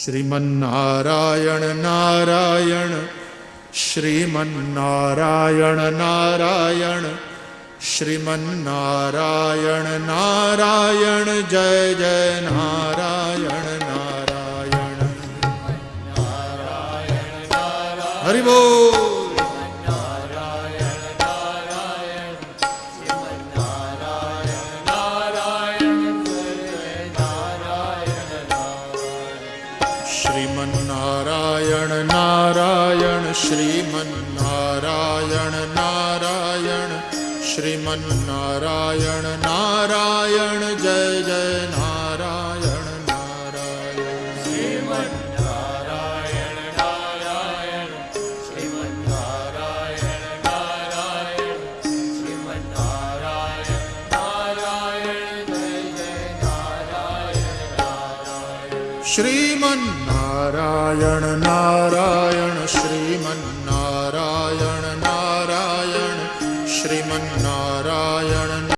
શ્રીમન્નારાયણ નારાયણ, શ્રીમન્નારાયણ નારાયણ, શ્રીમન્નારાયણ નારાયણ, જય જય નારાયણ નારાયણ. હરિ બોલ. શ્રીમન્નારાયણ નારાયણ, શ્રીમન્નારાયણ નારાયણ, શ્રીમન્નારાયણ નારાયણ, જય જય નારાયણ નારાયણ. શ્રીમન્નારાયણ નારાયણ, શ્રીમન્નારાયણ નારાયણ, શ્રીમન્નારાયણ નારાયણ, જય જય નારાયણ નારાયણ. શ્રીમન્નારાયણ નારાયણ, શ્રીમન્નારાયણ નારાયણ, શ્રીમન્નારાયણ